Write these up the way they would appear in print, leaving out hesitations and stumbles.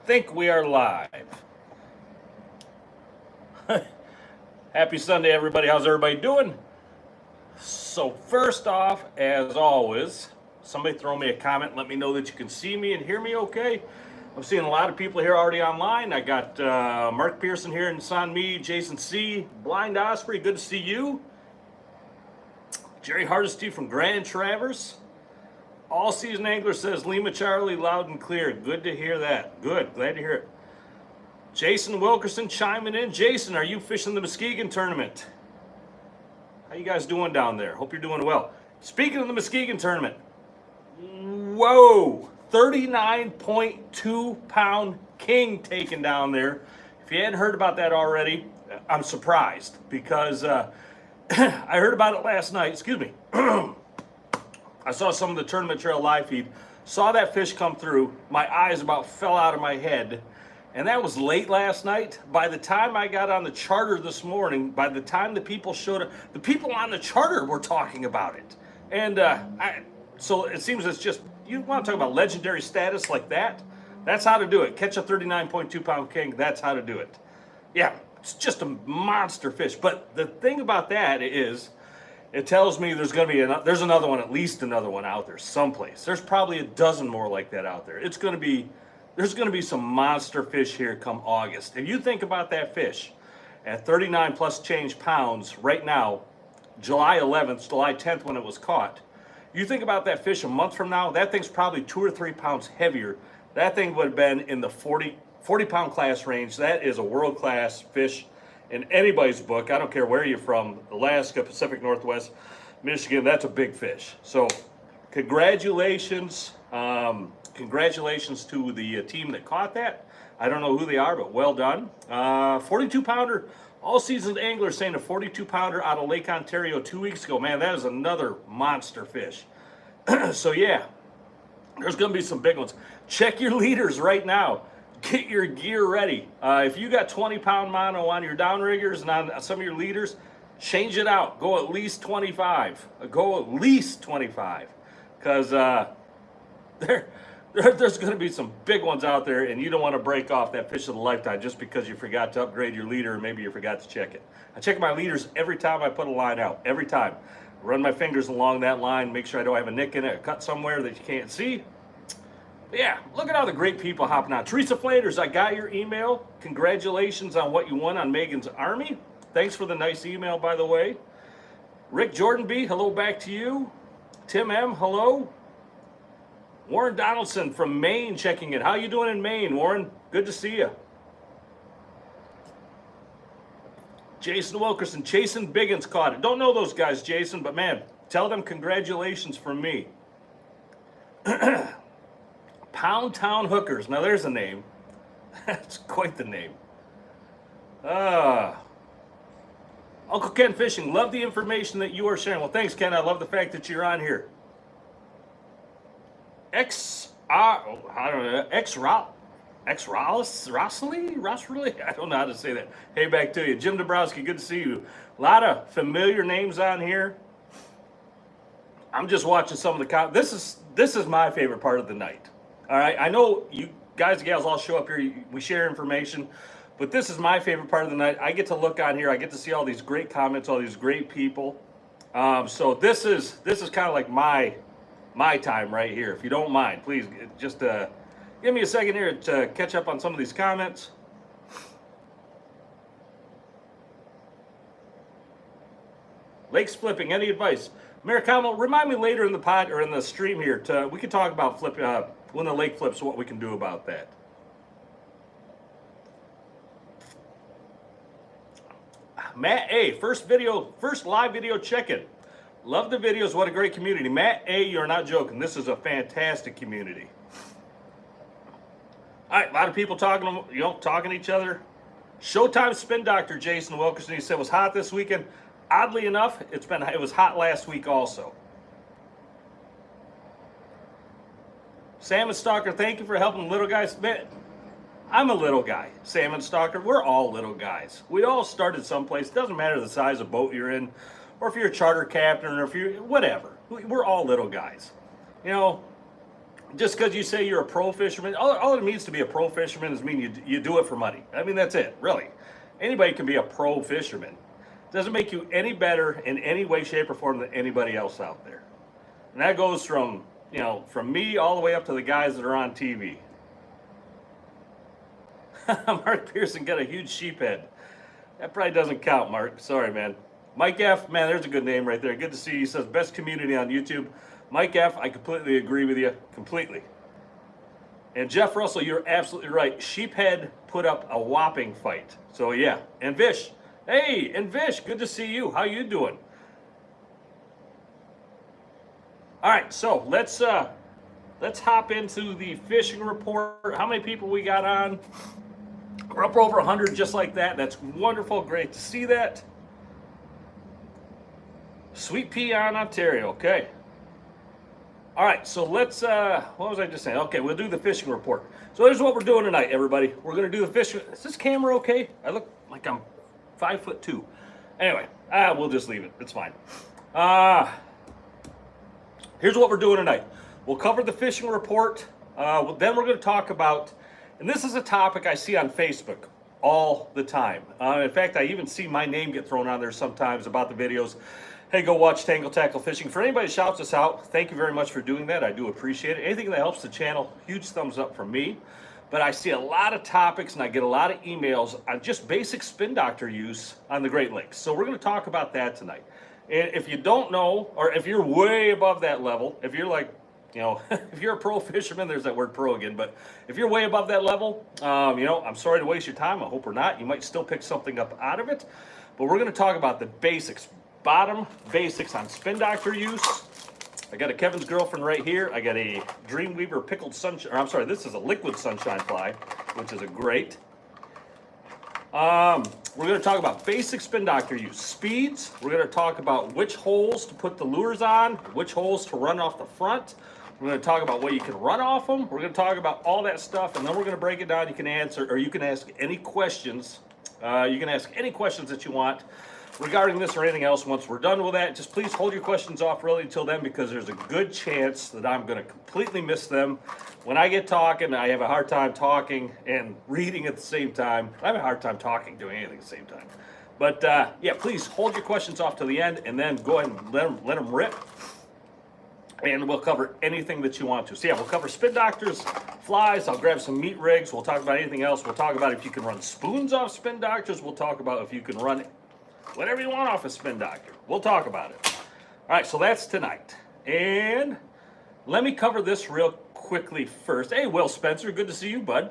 Think we are live. Happy Sunday, everybody. How's everybody doing? So first off, as always, somebody throw me a comment. Let me know that you can see me and hear me okay. I'm seeing a lot of people here already online. I got Mark Pearson here in San Me, Jason C., Blind Osprey, good to see you. Jerry Hardesty from Grand Traverse. All Season Angler says Lima Charlie loud and clear. Good to hear that. Good. Glad to hear it. Jason Wilkerson chiming in. Jason, are you fishing the Muskegon tournament? How you guys doing down there? Hope you're doing well. Speaking of the Muskegon tournament, whoa, 39.2 pound king taken down there. If you hadn't heard about that already, I'm surprised because I heard about it last night. Excuse me. I saw some of the Tournament Trail live feed, saw that fish come through. My eyes about fell out of my head. And that was late last night. By the time I got on the charter this morning, by the time the people showed up, the people on the charter were talking about it. And so it seems it's just, you want to talk about legendary status like that? That's how to do it. Catch a 39.2 pound king, that's how to do it. Yeah, it's just a monster fish. But the thing about that is, it tells me there's going to be there's another one, at least another one out there someplace. There's probably a dozen more like that out there. There's going to be some monster fish here come August. If you think about that fish at 39 plus change pounds right now, July 11th, July 10th when it was caught, you think about that fish a month from now, that thing's probably 2 or 3 pounds heavier. That thing would have been in the 40 pound class range. That is a world class fish in anybody's book. I don't care where you're from, Alaska, Pacific Northwest, Michigan, that's a big fish. So congratulations. Congratulations to the team that caught that. I don't know who they are, but well done. 42 pounder, all seasoned anglers saying a 42 pounder out of Lake Ontario 2 weeks ago. Man, that is another monster fish. So yeah, there's gonna be some big ones. Check your leaders right now. Get your gear ready. If you got 20 pound mono on your downriggers and on some of your leaders, change it out. Go at least 25. Go at least 25. Because there's going to be some big ones out there, and you don't want to break off that fish of the lifetime just because you forgot to upgrade your leader, or maybe you forgot to check it. I check my leaders every time I put a line out. Every time. Run my fingers along that line, make sure I don't have a nick in it, a cut somewhere that you can't see. But yeah, look at all the great people hopping on. Teresa Flanders, I got your email. Congratulations on what you won on Megan's Army. Thanks for the nice email, by the way. Rick Jordan B, hello back to you. Tim M, hello. Warren Donaldson from Maine checking in. How you doing in Maine, Warren? Good to see you. Jason Wilkerson, Jason Biggins caught it. Don't know those guys, Jason, but man, tell them congratulations from me. Pound Town Hookers. Now there's a name. That's quite the name. Uncle Ken Fishing, love the information that you are sharing. Well, thanks, Ken. I love the fact that you're on here. Rosley? I don't know how to say that. Hey, back to you. Jim Dabrowski, good to see you. A lot of familiar names on here. I'm just watching some of the comments. This is my favorite part of the night. All right, I know you guys and gals all show up here. We share information, but this is my favorite part of the night. I get to look on here. I get to see all these great comments, all these great people. So this is kind of like my time right here. If you don't mind, please just give me a second here to catch up on some of these comments. Lakes flipping, any advice? Maricamo, remind me later in the pod or in the stream here we can talk about flipping when the lake flips, what we can do about that. Matt A, first live video check-in. Love the videos, what a great community. Matt A, you're not joking. This is a fantastic community. All right, a lot of people talking to each other. Showtime Spin Doctor Jason Wilkerson, he said, was hot this weekend. Oddly enough, it was hot last week also. Salmon Stalker, thank you for helping little guys. Man, I'm a little guy. Salmon Stalker, we're all little guys. We all started someplace. It doesn't matter the size of boat you're in, or if you're a charter captain, or if you're whatever. We're all little guys. You know, just because you say you're a pro fisherman, all it means to be a pro fisherman is mean you do it for money. I mean, that's it, really. Anybody can be a pro fisherman. Doesn't make you any better in any way, shape, or form than anybody else out there. And that goes from, from me all the way up to the guys that are on TV. Mark Pearson got a huge sheep head. That probably doesn't count, Mark. Sorry, man. Mike F, man, there's a good name right there. Good to see you. He says, best community on YouTube. Mike F, I completely agree with you. Completely. And Jeff Russell, you're absolutely right. Sheephead put up a whopping fight. So, yeah. And Vish. Hey, and Vish, good to see you. How you doing? All right, so let's hop into the fishing report. How many people we got on? We're up over 100 just like that. That's wonderful. Great to see that. Sweet Pea on Ontario. Okay. All right, so let's, what was I just saying? Okay, we'll do the fishing report. So here's what we're doing tonight, everybody. We're going to do the fishing. Is this camera okay? I look like I'm 5'2". Anyway, we'll just leave it. It's fine. Here's what we're doing tonight. We'll cover the fishing report. Then we're going to talk about, and this is a topic I see on Facebook all the time. In fact, I even see my name get thrown on there sometimes about the videos. Hey, go watch Tangle Tackle Fishing. For anybody that shouts us out, thank you very much for doing that. I do appreciate it. Anything that helps the channel, huge thumbs up from me. But I see a lot of topics and I get a lot of emails on just basic spin doctor use on the Great Lakes. So we're going to talk about that tonight. And if you don't know, or if you're way above that level, if you're like, if you're a pro fisherman, there's that word pro again, but if you're way above that level, I'm sorry to waste your time. I hope we're not. You might still pick something up out of it. But we're going to talk about the basics. Bottom basics on spin doctor use. I got a Kevin's Girlfriend right here. I got a Dreamweaver pickled sunshine, or I'm sorry, this is a liquid sunshine fly, which is a great. We're going to talk about basic spin doctor use. Speeds. We're going to talk about which holes to put the lures on, which holes to run off the front. We're going to talk about what you can run off them. We're going to talk about all that stuff, and then we're going to break it down. You can answer, or you can ask any questions. You can ask any questions that you want regarding this or anything else. Once we're done with that, just please hold your questions off really until then, because there's a good chance that I'm going to completely miss them. When I get talking, I have a hard time talking and reading at the same time. I have a hard time talking, doing anything at the same time. But yeah, please hold your questions off to the end and then go ahead and let them rip. And we'll cover anything that you want to. So yeah, we'll cover spin doctors, flies. I'll grab some meat rigs. We'll talk about anything else. We'll talk about if you can run spoons off spin doctors. We'll talk about if you can run whatever you want off a spin doctor. We'll talk about it. All right, so that's tonight. And let me cover this real quickly first. Hey, Will Spencer, good to see you, bud.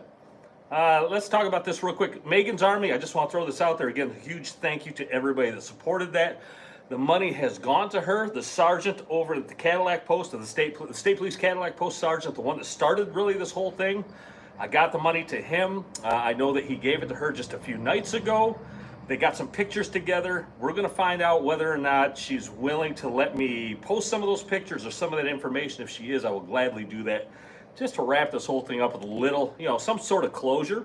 Let's talk about this real quick. Megan's Army, I just want to throw this out there again. A huge thank you to everybody that supported that. The money has gone to her. The sergeant over at the Cadillac Post, of the State Police Cadillac Post sergeant, the one that started really this whole thing. I got the money to him. I know that he gave it to her just a few nights ago. They got some pictures together. We're going to find out whether or not she's willing to let me post some of those pictures or some of that information. If she is, I will gladly do that, just to wrap this whole thing up with a little, some sort of closure.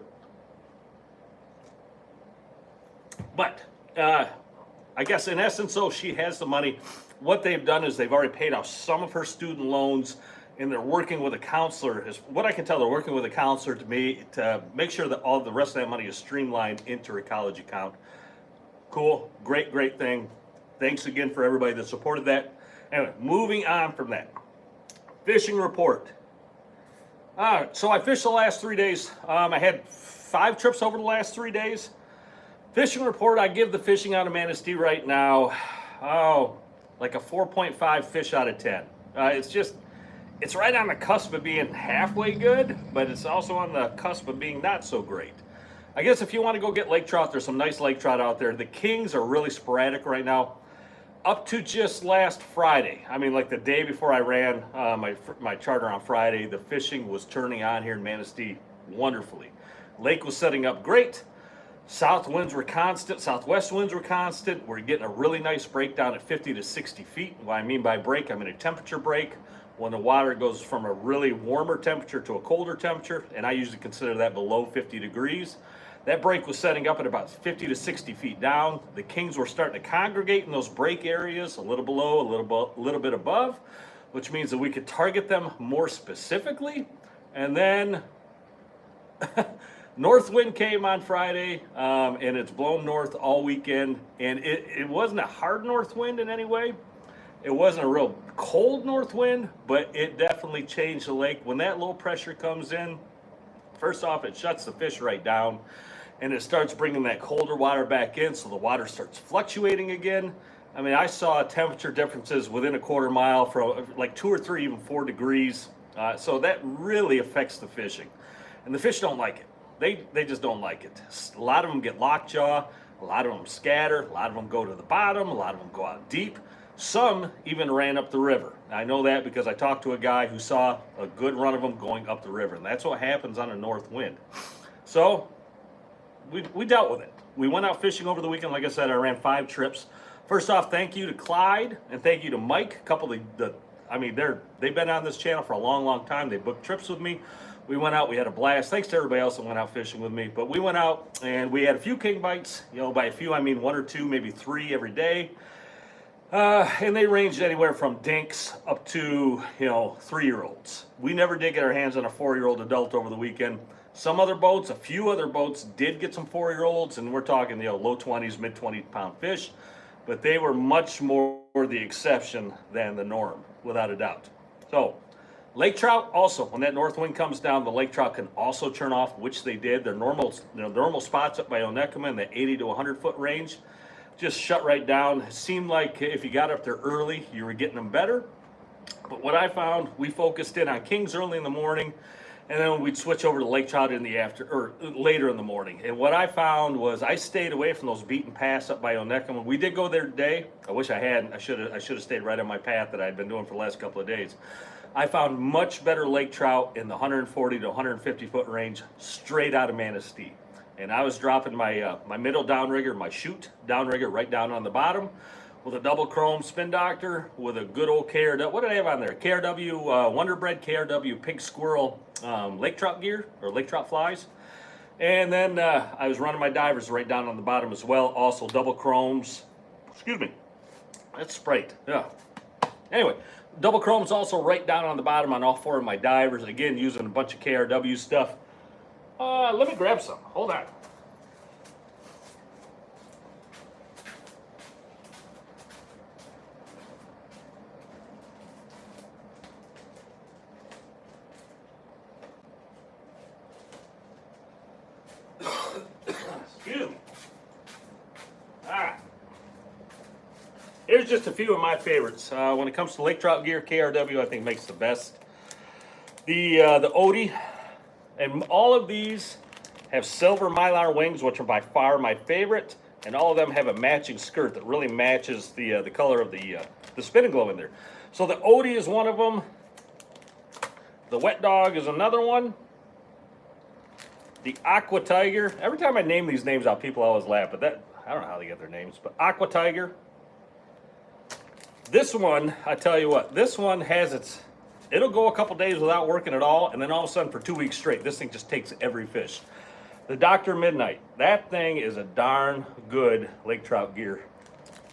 But I guess in essence, though, she has the money. What they've done is they've already paid off some of her student loans, and they're working with a counselor. Is what I can tell, they're working with a counselor to make sure that all the rest of that money is streamlined into her college account. Cool, great thing. Thanks again for everybody that supported that. Anyway, moving on from that. Fishing report. So I fished the last 3 days. I had 5 trips over the last 3 days. Fishing report, I give the fishing out of Manistee right now, like a 4.5 fish out of 10. It's right on the cusp of being halfway good, but it's also on the cusp of being not so great. I guess if you want to go get lake trout, there's some nice lake trout out there. The kings are really sporadic right now. Up to just last Friday, I mean like the day before I ran my charter on Friday, the fishing was turning on here in Manistee wonderfully. Lake was setting up great. South winds were constant, southwest winds were constant. We're getting a really nice breakdown at 50 to 60 feet. What I mean by break, I mean a temperature break. When the water goes from a really warmer temperature to a colder temperature, and I usually consider that below 50 degrees. That break was setting up at about 50 to 60 feet down. The kings were starting to congregate in those break areas, a little below, a little bit above. which means that we could target them more specifically. And then north wind came on Friday, and it's blown north all weekend. And it wasn't a hard north wind in any way. It wasn't a real cold north wind, but it definitely changed the lake. When that low pressure comes in, first off, it shuts the fish right down, and it starts bringing that colder water back in, so the water starts fluctuating again. I mean, I saw temperature differences within a quarter mile from like 2 or 3, even 4 degrees. So that really affects the fishing. And the fish don't like it. They just don't like it. A lot of them get lockjaw. A lot of them scatter. A lot of them go to the bottom. A lot of them go out deep. Some even ran up the river. I know that because I talked to a guy who saw a good run of them going up the river. And that's what happens on a north wind. So we dealt with it. We went out fishing over the weekend. Like I said, I ran 5 trips. First off, thank you to Clyde and thank you to Mike. A couple of they've been on this channel for a long, long time. They booked trips with me. We went out, we had a blast. Thanks to everybody else that went out fishing with me. But we went out and we had a few king bites. You know, by a few, I mean 1 or 2, maybe 3 every day. And they ranged anywhere from dinks up to, 3-year-olds. We never did get our hands on a 4-year-old adult over the weekend. Some other boats, a few other boats did get some 4-year-olds, and we're talking, low 20s, mid 20-pound fish. But they were much more the exception than the norm, without a doubt. So, lake trout also, when that north wind comes down, the lake trout can also turn off, which they did. Their normal spots up by Onekama in the 80 to 100 foot range just shut right down. It seemed like if you got up there early, you were getting them better. But what I found, we focused in on kings early in the morning, and then we'd switch over to lake trout in the later in the morning. And what I found was I stayed away from those beaten paths up by Onekama. We did go there today. I wish I hadn't. I should have stayed right on my path that I'd been doing for the last couple of days. I found much better lake trout in the 140 to 150 foot range straight out of Manistee. And I was dropping my my middle downrigger, my chute downrigger right down on the bottom with a double chrome spin doctor with a good old KRW. What did I have on there? KRW Wonder Bread, KRW Pig Squirrel lake trout gear or lake trout flies. And then I was running my divers right down on the bottom as well. Also double chromes. Excuse me. That's Sprite. Yeah. Anyway, double chromes also right down on the bottom on all 4 of my divers. Again, using a bunch of KRW stuff. Let me grab some. Hold on. Excuse me. All right. Here's just a few of my favorites. When it comes to lake trout gear, KRW I think makes the best. The Odie. And all of these have silver mylar wings, which are by far my favorite. And all of them have a matching skirt that really matches the color of the spinning glow in there. So the Odie is one of them. The Wet Dog is another one. The Aqua Tiger. Every time I name these names out, people always laugh. But I don't know how they get their names. But Aqua Tiger. This one, I tell you what, this one has its... It'll go a couple days without working at all, and then all of a sudden for 2 weeks straight, this thing just takes every fish. The Dr. Midnight. That thing is a darn good lake trout gear.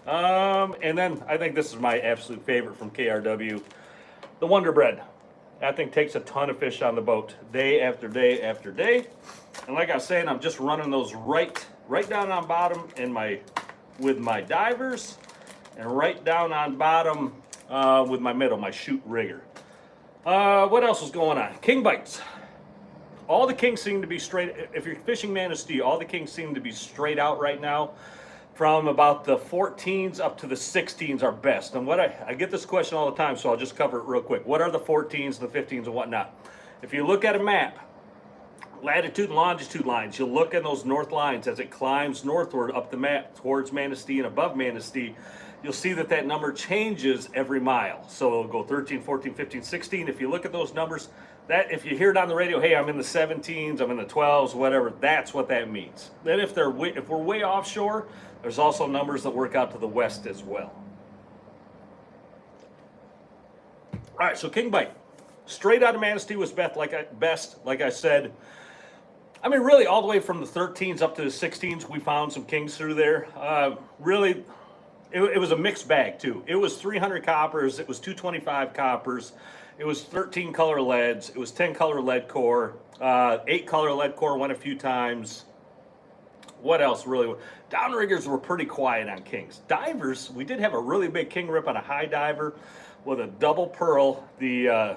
And then I think this is my absolute favorite from KRW. The Wonder Bread. That thing takes a ton of fish on the boat, day after day after day. And like I was saying, I'm just running those right down on bottom with my divers, and right down on bottom with my middle, my chute rigger. What else is going on? King bites. All the kings seem to be straight. If you're fishing Manistee, all the kings seem to be straight out right now. From about the 14s up to the 16s are best. And what I get this question all the time, so I'll just cover it real quick. What are the 14s, the 15s, and whatnot? If you look at a map, latitude and longitude lines, you'll look at those north lines as it climbs northward up the map towards Manistee and above Manistee. You'll see that number changes every mile. So it'll go 13, 14, 15, 16. If you look at those numbers, that if you hear it on the radio, hey, I'm in the 17s, I'm in the 12s, whatever, that's what that means. Then if we're way offshore, there's also numbers that work out to the west as well. All right, so king bite. Straight out of Manistee was best, like I said. I mean, really, all the way from the 13s up to the 16s, we found some kings through there. Really, it was a mixed bag too. It was 300 coppers, it was 225 coppers, it was 13 color leads, it was 10 color lead core, 8 color lead core went a few times. What else really? Downriggers were pretty quiet on kings. Divers, we did have a really big king rip on a high diver with a double pearl, the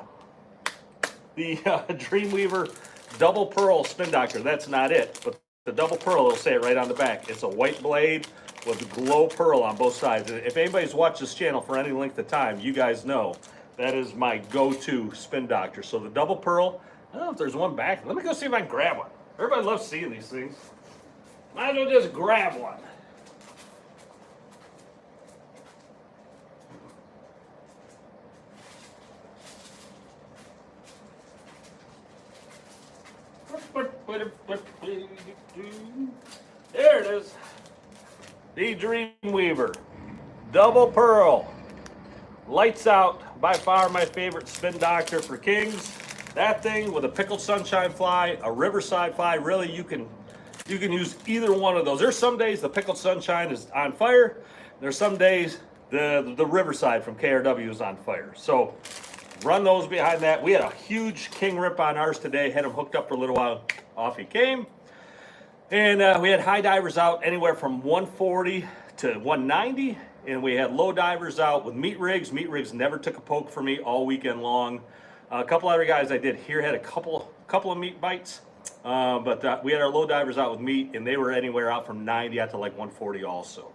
Dreamweaver double pearl spin doctor. That's not it, but the double pearl, it'll say it right on the back. It's a white blade with glow pearl on both sides. If anybody's watched this channel for any length of time, you guys know that is my go-to spin doctor. So the double pearl, I don't know if there's one back. Let me go see if I can grab one. Everybody loves seeing these things. Might as well just grab one. There it is. The Dreamweaver. Double pearl. Lights out. By far my favorite spin doctor for kings. That thing with a pickled sunshine fly, a riverside fly. Really, you can use either one of those. There's some days the pickled sunshine is on fire. There's some days the riverside from KRW is on fire. So run those behind that. We had a huge king rip on ours today. Had him hooked up for a little while. Off he came. And we had high divers out anywhere from 140 to 190. And we had low divers out with meat rigs. Meat rigs never took a poke for me all weekend long. A couple other guys I did here had a couple of meat bites. But we had our low divers out with meat, and they were anywhere out from 90 out to like 140 also.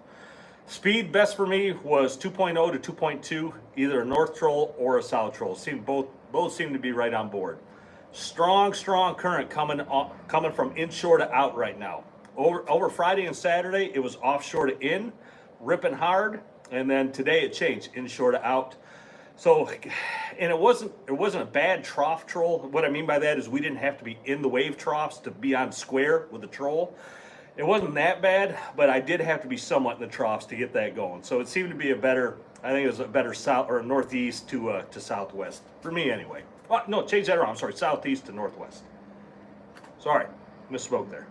Speed best for me was 2.0 to 2.2, either a north troll or a south troll. Both seem to be right on board. Strong current coming from inshore to out right now. Over Friday and Saturday, it was offshore to in, ripping hard, and then today it changed, inshore to out. So, and it wasn't a bad trough troll. What I mean by that is we didn't have to be in the wave troughs to be on square with the troll. It wasn't that bad, but I did have to be somewhat in the troughs to get that going. So it seemed to be a better, I think it was a better south or northeast to southwest for me anyway. Oh, no, change that around. I'm sorry, southeast to northwest. Sorry, misspoke there.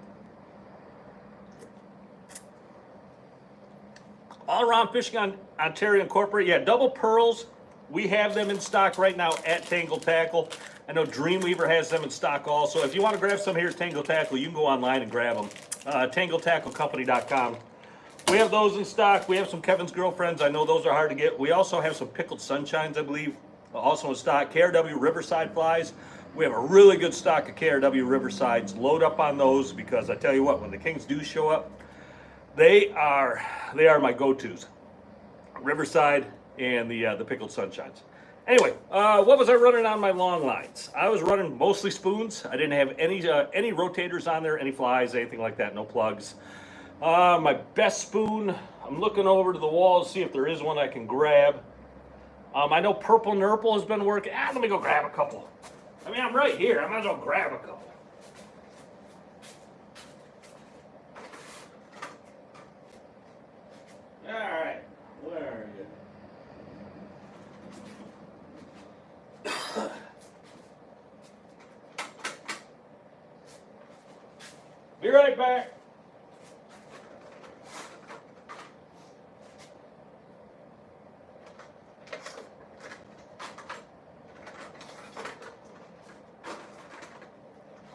All Around Fishing on Ontario Incorporated. Yeah, double pearls. We have them in stock right now at Tangle Tackle. I know Dreamweaver has them in stock also. If you want to grab some here at Tangle Tackle, you can go online and grab them. TangleTackleCompany.com. We have those in stock. We have some Kevin's Girlfriends. I know those are hard to get. We also have some Pickled Sunshines, I believe, also in stock. KRW Riverside Flies. We have a really good stock of KRW Riversides. Load up on those because I tell you what, when the Kings do show up, they are my go-tos. Riverside and the Pickled Sunshines. Anyway, what was I running on my long lines? I was running mostly spoons. I didn't have any rotators on there, any flies, anything like that, no plugs. My best spoon, I'm looking over to the wall to see if there is one I can grab. I know Purple Nurple has been working. Let me go grab a couple. I mean, I'm right here. I might as well grab a couple. All right, where are you? Be right back.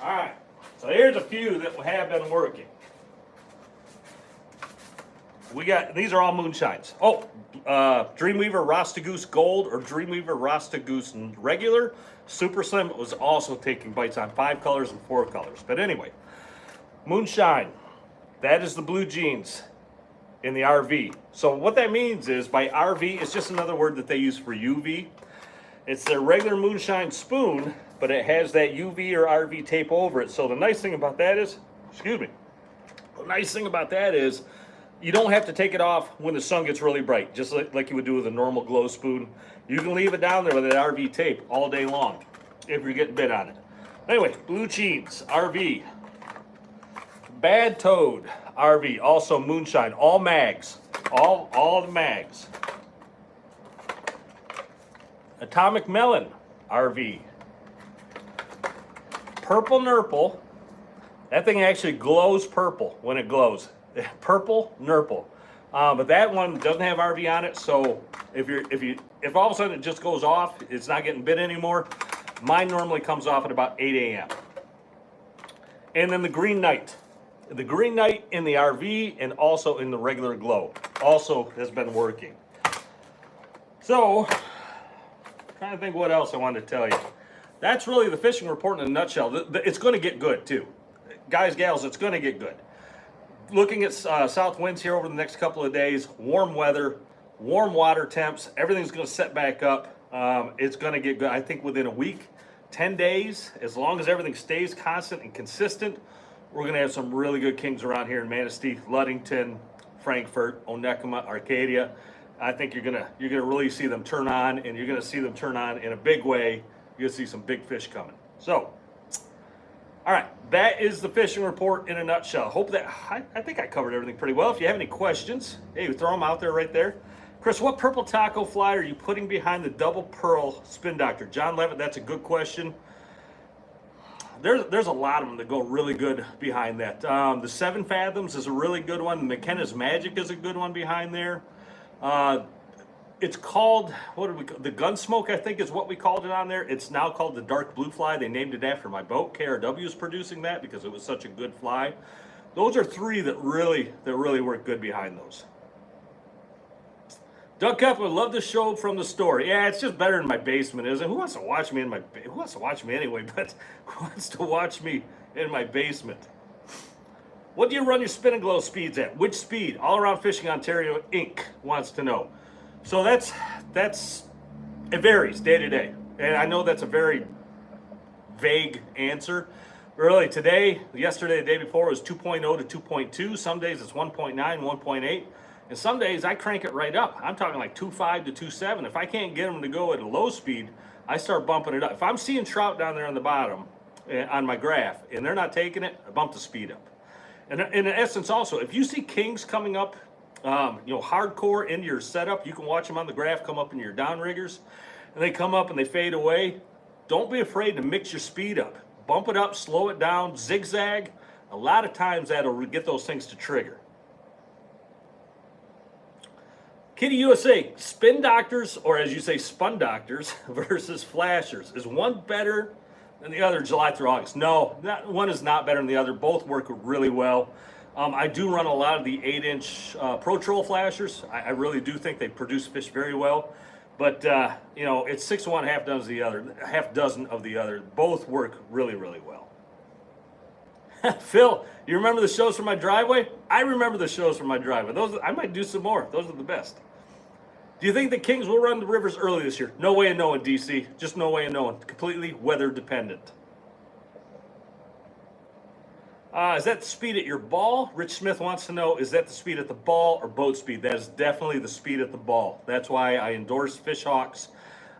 All right, so here's a few that have been working. We got, these are all moonshines. Oh, Dreamweaver Rasta Goose Gold or Dreamweaver Rasta Goose Regular. Super Slim was also taking bites on 5 colors and 4 colors. But anyway, moonshine, that is the blue jeans in the RV. So what that means is by RV, it's just another word that they use for UV. It's their regular moonshine spoon, but it has that UV or RV tape over it. So the nice thing about that is, the nice thing about that is you don't have to take it off when the sun gets really bright, just like you would do with a normal glow spoon. You can leave it down there with that RV tape all day long if you're getting bit on it. Anyway, blue jeans, RV. Bad Toad, RV, also moonshine, all mags, all the mags. Atomic Melon, RV. Purple Nurple, that thing actually glows purple when it glows. Purple Nurple. But that one doesn't have RV on it, so if all of a sudden it just goes off, it's not getting bit anymore. Mine normally comes off at about 8 a.m. And then the Green Knight. The Green Knight in the RV and also in the regular glow also has been working. So, trying to think what else I wanted to tell you. That's really the fishing report in a nutshell. It's going to get good too. Guys, gals, it's going to get good. Looking at south winds here over the next couple of days, warm weather, warm water temps, everything's going to set back up. It's going to get good. I think within a week, 10 days, as long as everything stays constant and consistent, we're going to have some really good kings around here in Manistee, Ludington, Frankfort, Onekama, Arcadia. I think you're gonna really see them turn on, and you're gonna see them turn on in a big way. You're gonna see some big fish coming. So, all right, that is the fishing report in a nutshell. Hope that I think I covered everything pretty well. If you have any questions, hey, throw them out there right there. Chris, what purple taco fly are you putting behind the double pearl spin doctor? John Levitt, that's a good question. There's a lot of them that go really good behind that. The 7 Fathoms is a really good one. McKenna's Magic is a good one behind there. It's called, what did we call the Gunsmoke, I think is what we called it on there. It's now called the Dark Blue Fly. They named it after my boat. KRW is producing that because it was such a good fly. Those are 3 that really work good behind those. Doug Cup would love the show from the store. Yeah, it's just better in my basement, isn't it? Who wants to watch me who wants to watch me anyway, but who wants to watch me in my basement? What do you run your spin and glow speeds at? Which speed? All Around Fishing Ontario Inc. wants to know. So it varies day to day. And I know that's a very vague answer. Really, today, yesterday, the day before, it was 2.0 to 2.2. Some days it's 1.9, 1.8. And some days I crank it right up. I'm talking like 2.5 to 2.7. If I can't get them to go at a low speed, I start bumping it up. If I'm seeing trout down there on the bottom on my graph and they're not taking it, I bump the speed up. And in essence also, if you see kings coming up, hardcore into your setup, you can watch them on the graph come up into your downriggers, and they come up and they fade away. Don't be afraid to mix your speed up. Bump it up, slow it down, zigzag. A lot of times that'll get those things to trigger. Kitty USA, spin doctors, or as you say, spun doctors versus flashers. Is one better than the other July through August? No, one is not better than the other. Both work really well. I do run a lot of the 8-inch Pro Troll flashers. I really do think they produce fish very well. But, it's 6 to 1, half dozen of the other. Both work really, really well. Phil, you remember the shows from my driveway? I remember the shows from my driveway. I might do some more. Those are the best. Do you think the Kings will run the rivers early this year? No way of knowing, DC. Just no way of knowing. Completely weather dependent. Is that the speed at your ball? Rich Smith wants to know, is that the speed at the ball or boat speed? That is definitely the speed at the ball. That's why I endorse Fishhawks.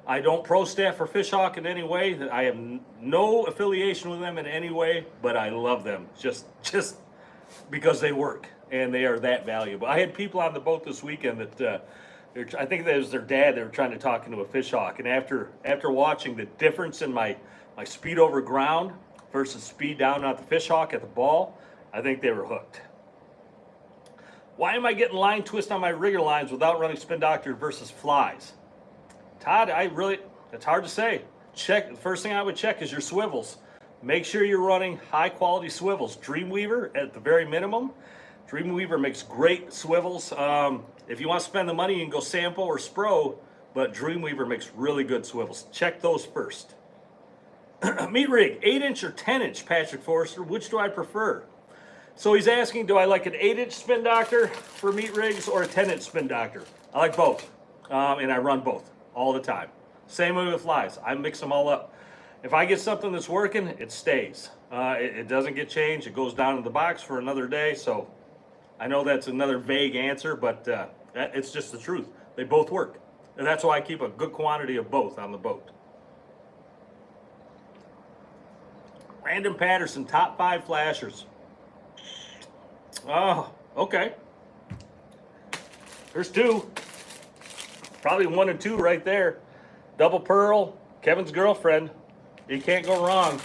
I don't pro staff for Fishhawk in any way. I have no affiliation with them in any way, but I love them just because they work and they are that valuable. I had people on the boat this weekend that I think that was their dad. They were trying to talk into a Fishhawk, and after watching the difference in my speed over ground versus speed down at the Fishhawk at the ball, I think they were hooked. Why am I getting line twist on my rigger lines without running spin doctor versus flies? Todd, it's hard to say. The first thing I would check is your swivels. Make sure you're running high quality swivels. Dreamweaver at the very minimum. Dreamweaver makes great swivels. If you want to spend the money, you can go Sampo or Spro, but Dreamweaver makes really good swivels. Check those first. Meat rig, 8-inch or 10-inch, Patrick Forrester, which do I prefer? So he's asking, do I like an 8-inch spin doctor for meat rigs or a 10-inch spin doctor? I like both, and I run both all the time. Same way with flies. I mix them all up. If I get something that's working, it stays. It doesn't get changed. It goes down in the box for another day. So I know that's another vague answer, but it's just the truth. They both work. And that's why I keep a good quantity of both on the boat. Brandon Patterson, top 5 flashers. Oh, okay. There's 2. Probably 1 and 2 right there. Double Pearl, Kevin's girlfriend. You can't go wrong.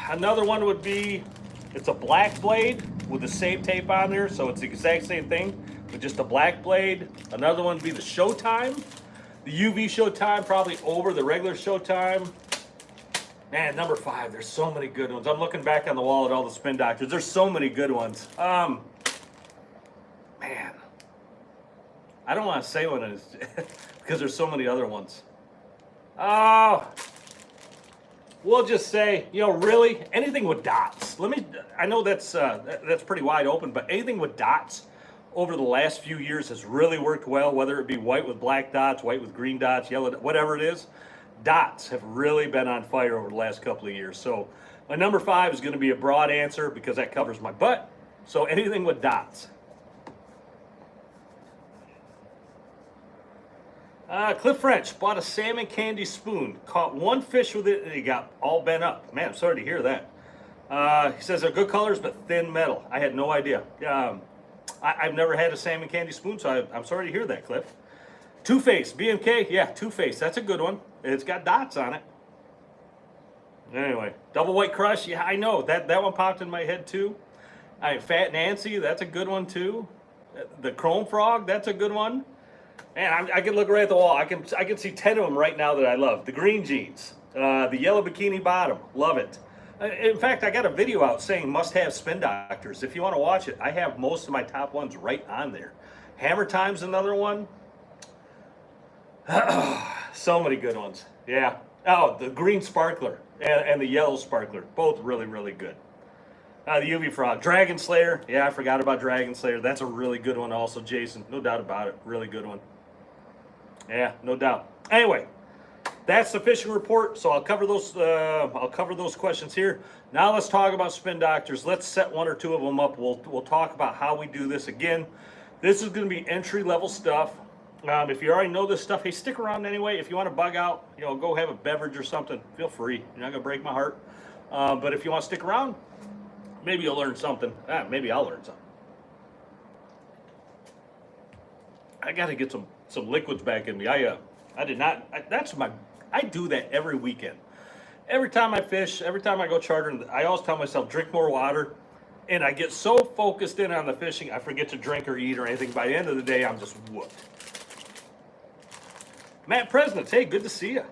Another one would be, it's a black blade. with the save tape on there, so it's the exact same thing with just a black blade. Another one would be the Showtime. The UV Showtime, probably over the regular Showtime. Man, number 5, there's so many good ones. I'm looking back on the wall at all the Spin Doctors. There's so many good ones. Man, I don't want to say one is because there's so many other ones. Oh, we'll just say, you know, really anything with dots. I know that's pretty wide open, but anything with dots over the last few years has really worked well. Whether it be white with black dots, white with green dots, yellow, whatever it is. Dots have really been on fire over the last couple of years. So my number 5 is going to be a broad answer because that covers my butt. So anything with dots. Cliff French bought a salmon candy spoon, caught one fish with it, and he got all bent up. Man, I'm sorry to hear that. He says they're good colors but thin metal. I had no idea. I've never had a salmon candy spoon, so I'm sorry to hear that, Cliff. Two-Face, BMK, yeah, Two-Face, that's a good one. It's got dots on it. Anyway, Double White Crush, yeah, I know. That one popped in my head too. Fat Nancy, that's a good one too. The Chrome Frog, that's a good one. Man, I can look right at the wall. I can see 10 of them right now that I love. The Green Jeans, the Yellow Bikini Bottom, love it. In fact, I got a video out saying must-have Spin Doctors. If you want to watch it, I have most of my top ones right on there. Hammer Time's another one. So many good ones. Yeah. Oh, the green sparkler and the yellow sparkler. Both really, really good. The UV Frog. Dragon Slayer. Yeah, I forgot about Dragon Slayer. That's a really good one also, Jason. No doubt about it. Really good one. Yeah, no doubt. Anyway, that's the fishing report. So I'll cover those questions here. Now let's talk about Spin Doctors. Let's set 1 or 2 of them up. We'll talk about how we do this again. This is going to be entry-level stuff. If you already know this stuff, hey, stick around anyway. If you want to bug out, you know, go have a beverage or something, feel free. You're not going to break my heart. But if you want to stick around, maybe you'll learn something. Maybe I'll learn something. I got to get some liquids back in me. I do that every weekend. Every time I fish, every time I go chartering, I always tell myself, drink more water. And I get so focused in on the fishing, I forget to drink or eat or anything. By the end of the day, I'm just whooped. Matt President, hey, good to see you.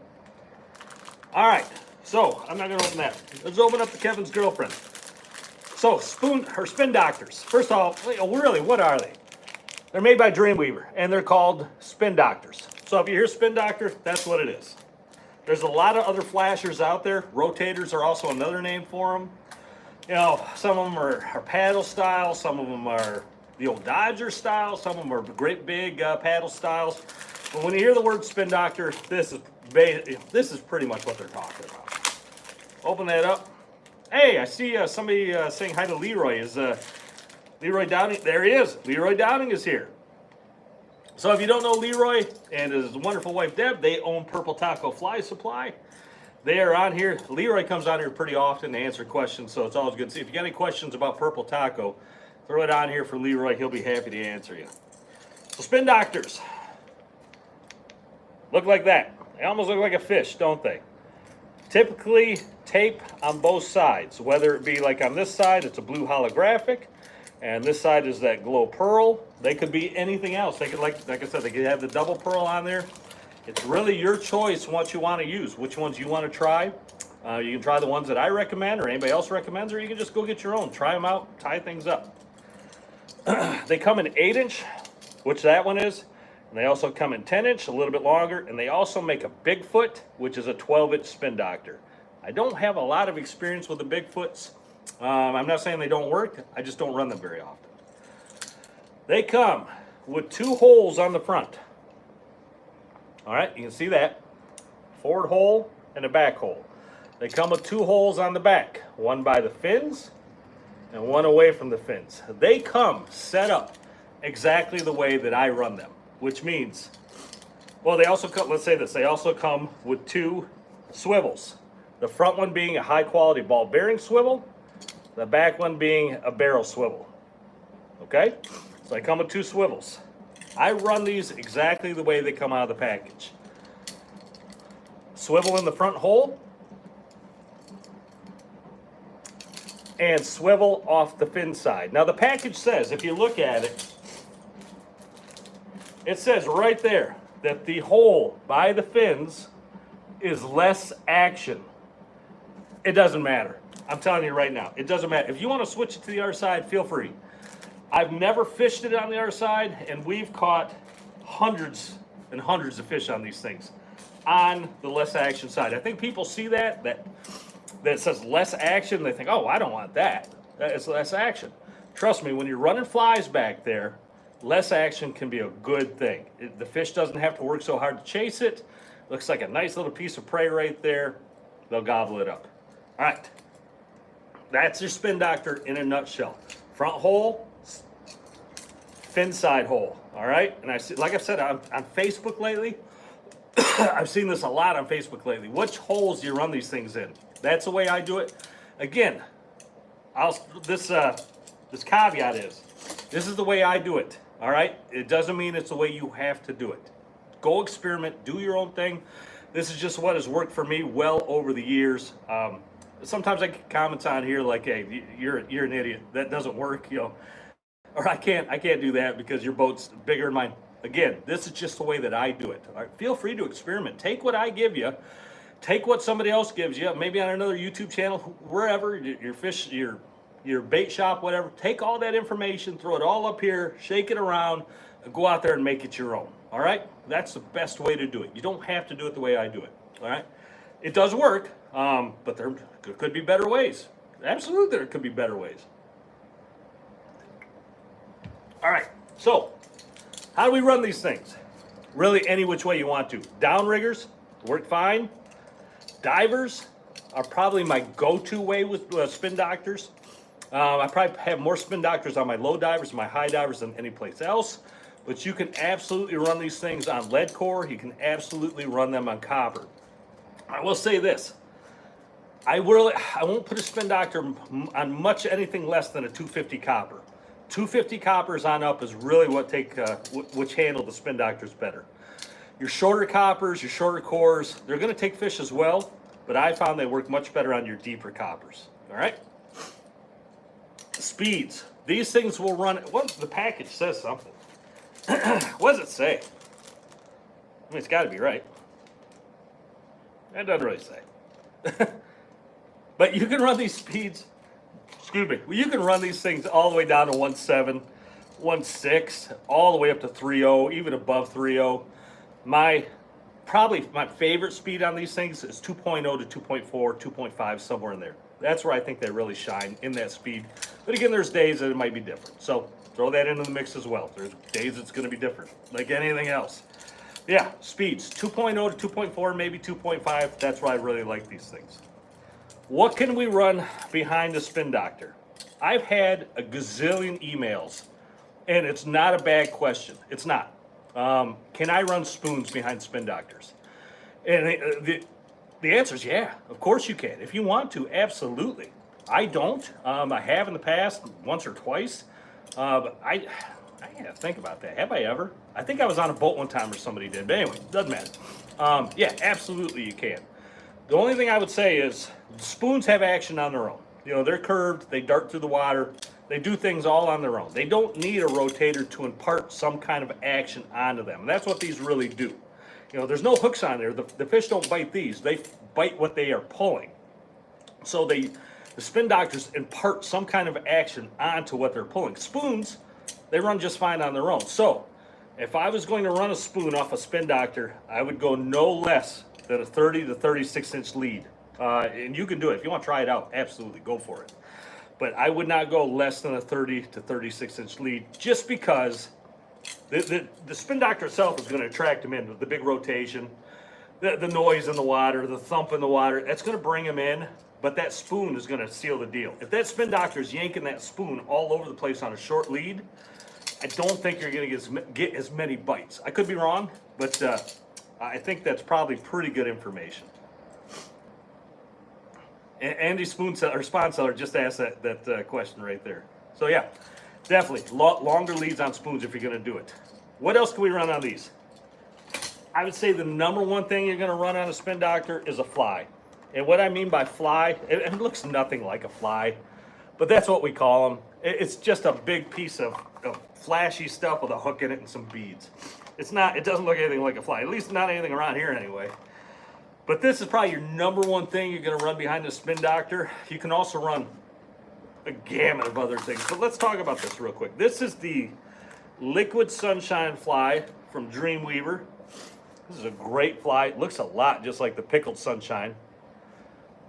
All right, so I'm not going to open that. Let's open up to Kevin's girlfriend. So, Spin Doctors. First of all, really, what are they? They're made by Dreamweaver, and they're called Spin Doctors. So if you hear Spin Doctor, that's what it is. There's a lot of other flashers out there. Rotators are also another name for them. You know, some of them are paddle style, some of them are the old Dodger style, some of them are great big paddle styles. But when you hear the word Spin Doctor, this is pretty much what they're talking about. Open that up. Hey, I see somebody saying hi to Leroy. Is Leroy Downing? There he is. Leroy Downing is here. So if you don't know Leroy and his wonderful wife Deb, they own Purple Taco Fly Supply. They are on here. Leroy comes on here pretty often to answer questions, so it's always good to see. If you got any questions about Purple Taco, throw it on here for Leroy. He'll be happy to answer you. So Spin Doctors look like that. They almost look like a fish, don't they? Typically tape on both sides, whether it be like on this side, it's a blue holographic, and this side is that glow pearl. They could be anything else. They could, like I said, they could have the double pearl on there. It's really your choice what you want to use, which ones you want to try. You can try the ones that I recommend or anybody else recommends, or you can just go get your own. Try them out, tie things up. They come in 8-inch, which that one is. And they also come in 10-inch, a little bit longer. And they also make a Bigfoot, which is a 12-inch Spin Doctor. I don't have a lot of experience with the Bigfoots. I'm not saying they don't work. I just don't run them very often. They come with 2 holes on the front. All right, you can see that. Forward hole and a back hole. They come with 2 holes on the back. One by the fins and one away from the fins. They come set up exactly the way that I run them, which means, well, they also come, let's say this, they also come with 2 swivels. The front one being a high quality ball bearing swivel, the back one being a barrel swivel. Okay? So they come with 2 swivels. I run these exactly the way they come out of the package. Swivel in the front hole. and swivel off the fin side. Now the package says, if you look at it, it says right there that the hole by the fins is less action. It doesn't matter. I'm telling you right now, it doesn't matter. If you want to switch it to the other side, feel free. I've never fished it on the other side, and we've caught hundreds and hundreds of fish on these things on the less action side. I think people see that says less action, they think, oh, I don't want that. It's less action. Trust me, when you're running flies back there, less action can be a good thing. The fish doesn't have to work so hard to chase it. Looks like a nice little piece of prey right there. They'll gobble it up. All right. That's your spin doctor in a nutshell. Front hole, fin side hole. All right. And I see, like I said, on Facebook lately, I've seen this a lot on Facebook lately. Which holes do you run these things in? That's the way I do it. Again, this caveat is, this is the way I do it. All right. It doesn't mean it's the way you have to do it. Go experiment. Do your own thing. This is just what has worked for me well over the years. Sometimes I get comments on here like, "Hey, you're an idiot. That doesn't work," you know, or I can't do that because your boat's bigger than mine. Again, this is just the way that I do it. All right, feel free to experiment. Take what I give you, take what somebody else gives you, maybe on another YouTube channel, wherever, your fish, your bait shop, whatever. Take all that information, throw it all up here, shake it around, and go out there and make it your own. All right, that's the best way to do it. You don't have to do it the way I do it. All right, it does work. But there could be better ways. Absolutely, there could be better ways. All right, so how do we run these things? Really, any which way you want to. Downriggers work fine. Divers are probably my go-to way with spin doctors. I probably have more spin doctors on my low divers and my high divers than any place else. But you can absolutely run these things on lead core. You can absolutely run them on copper. I will say this. I won't put a spin doctor on much anything less than a 250 copper. 250 coppers on up is really what which handle the spin doctors better. Your shorter coppers, your shorter cores, they're going to take fish as well, but I found they work much better on your deeper coppers. All right. Speeds. These things will run. Well, the package says something. What does it say? I mean, it's got to be right. It doesn't really say. But you can run these speeds, excuse me, you can run these things all the way down to 1.7, 1.6, all the way up to 3.0, even above 3.0. Probably my favorite speed on these things is 2.0 to 2.4, 2.5, somewhere in there. That's where I think they really shine, in that speed. But again, there's days that it might be different. So throw that into the mix as well. There's days it's going to be different, like anything else. Yeah, speeds, 2.0 to 2.4, maybe 2.5. That's why I really like these things. What can we run behind the spin doctor? I've had a gazillion emails, and it's not a bad question. It's not. Can I run spoons behind spin doctors? And the answer is yeah, of course you can. If you want to, absolutely. I don't. I have in the past, once or twice. But I gotta think about that. Have I ever? I think I was on a boat one time or somebody did. But anyway, doesn't matter. Yeah, absolutely you can. The only thing I would say is spoons have action on their own. You know, they're curved, they dart through the water, they do things all on their own. They don't need a rotator to impart some kind of action onto them. And that's what these really do. You know, there's no hooks on there. The fish don't bite these. They bite what they are pulling. So the spin doctors impart some kind of action onto what they're pulling. Spoons, they run just fine on their own. So if I was going to run a spoon off a spin doctor, I would go no less than a 30 to 36 inch lead. And you can do it. If you want to try it out, absolutely go for it. But I would not go less than a 30 to 36 inch lead, just because the spin doctor itself is going to attract them in with the big rotation, the noise in the water, the thump in the water. That's going to bring them in, but that spoon is going to seal the deal. If that spin doctor is yanking that spoon all over the place on a short lead, I don't think you're going to get as many bites. I could be wrong, but I think that's probably pretty good information. Andy Spawn Seller just asked that question right there. So yeah, definitely longer leads on spoons if you're going to do it. What else can we run on these? I would say the number one thing you're going to run on a spin doctor is a fly. And what I mean by fly, it looks nothing like a fly, But that's what we call them. It's just a big piece of flashy stuff with a hook in it and some beads. It's not, it doesn't look anything like a fly, at least not anything around here anyway. But this is probably your number one thing you're gonna run behind the Spin Doctor. You can also run a gamut of other things. But let's talk about this real quick. This is the Liquid Sunshine fly from Dreamweaver. This is a great fly. It looks a lot just like the Pickled Sunshine.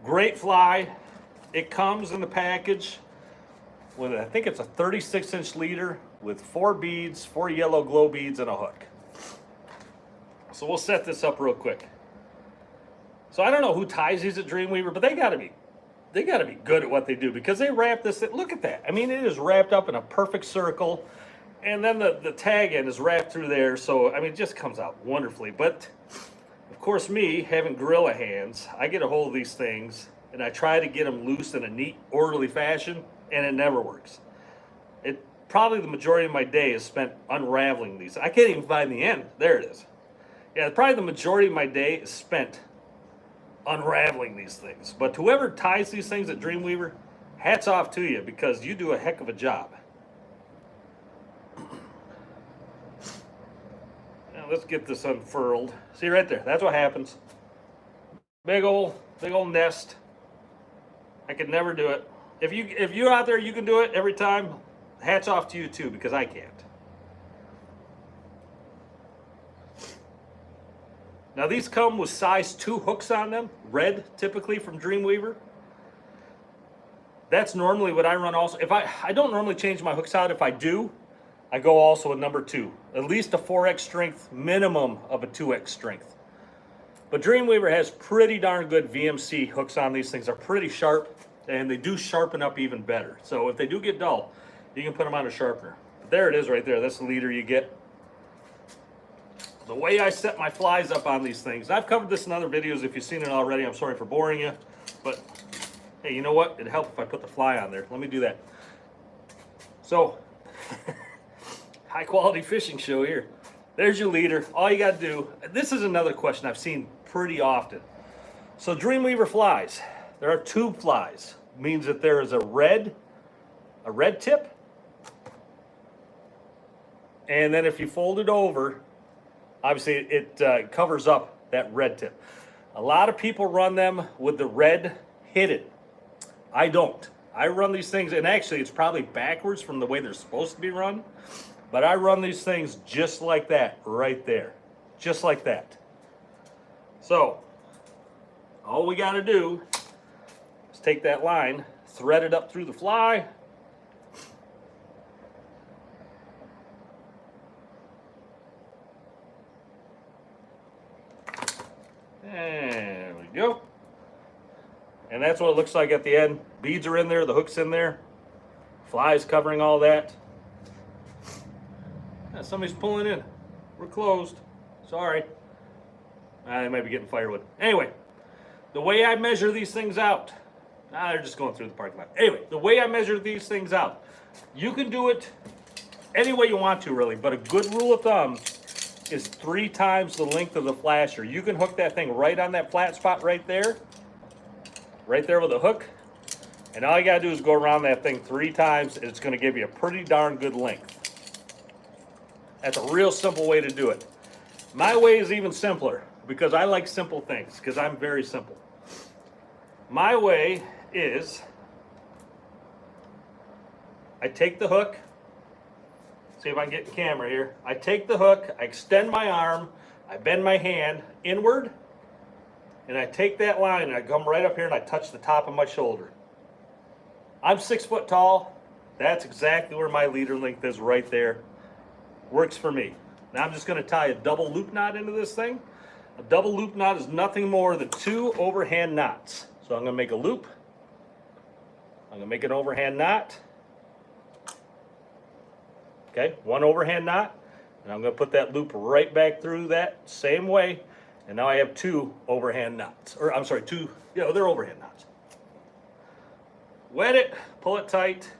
Great fly. It comes in the package with, I think it's a 36-inch leader with 4 beads, 4 yellow glow beads, and a hook. So we'll set this up real quick. So I don't know who ties these at Dreamweaver, but they gotta be good at what they do, because they wrap this, look at that. I mean, it is wrapped up in a perfect circle, and then the tag end is wrapped through there. So, I mean, it just comes out wonderfully. But, of course, me, having gorilla hands, I get a hold of these things, and I try to get them loose in a neat, orderly fashion, and it never works. Probably the majority of my day is spent unraveling these. I can't even find the end. There it is. Yeah, probably the majority of my day is spent unraveling these things. But whoever ties these things at Dreamweaver, hats off to you, because you do a heck of a job. Now let's get this unfurled. See right there, that's what happens. Big old nest. I could never do it. If you're out there, you can do it every time. Hats off to you too, because I can't. Now these come with size 2 hooks on them, red typically from Dreamweaver. That's normally what I run also. If I don't normally change my hooks out. If I do, I go also with number 2. At least a 4x strength, minimum of a 2x strength. But Dreamweaver has pretty darn good VMC hooks on these things. They're pretty sharp, and they do sharpen up even better. So if they do get dull, you can put them on a sharpener. But there it is right there. That's the leader you get. The way I set my flies up on these things, I've covered this in other videos. If you've seen it already, I'm sorry for boring you. But hey, you know what? It'd help if I put the fly on there. Let me do that. So, high quality fishing show here. There's your leader. All you got to do, this is another question I've seen pretty often. So Dreamweaver flies, there are tube flies. Means that there is a red tip. And then if you fold it over, obviously it covers up that red tip. A lot of people run them with the red hidden. I don't. I run these things, and actually it's probably backwards from the way they're supposed to be run, but I run these things just like that, right there. Just like that. So, all we gotta do is take that line, thread it up through the fly, there we go. And that's what it looks like at the end. Beads are in there, the hook's in there, flies covering all that. Yeah, somebody's pulling in. We're closed. Sorry. They might be getting firewood. Anyway, the way I measure these things out. They're just going through the parking lot. Anyway, the way I measure these things out. You can do it any way you want to, really. But a good rule of thumb is 3 times the length of the flasher. You can hook that thing right on that flat spot right there. Right there with a hook. And all you got to do is go around that thing 3 times, and it's going to give you a pretty darn good length. That's a real simple way to do it. My way is even simpler, because I like simple things, because I'm very simple. My way is, I take the hook, see if I can get the camera here. I take the hook, I extend my arm, I bend my hand inward, and I take that line and I come right up here and I touch the top of my shoulder. I'm 6 foot tall. That's exactly where my leader length is, right there. Works for me. Now I'm just going to tie a double loop knot into this thing. A double loop knot is nothing more than 2 overhand knots. So I'm going to make a loop. I'm going to make an overhand knot. Okay, 1 overhand knot. And I'm going to put that loop right back through that same way. And now I have 2 overhand knots. Or I'm sorry, 2, yeah, they're overhand knots. Wet it, pull it tight.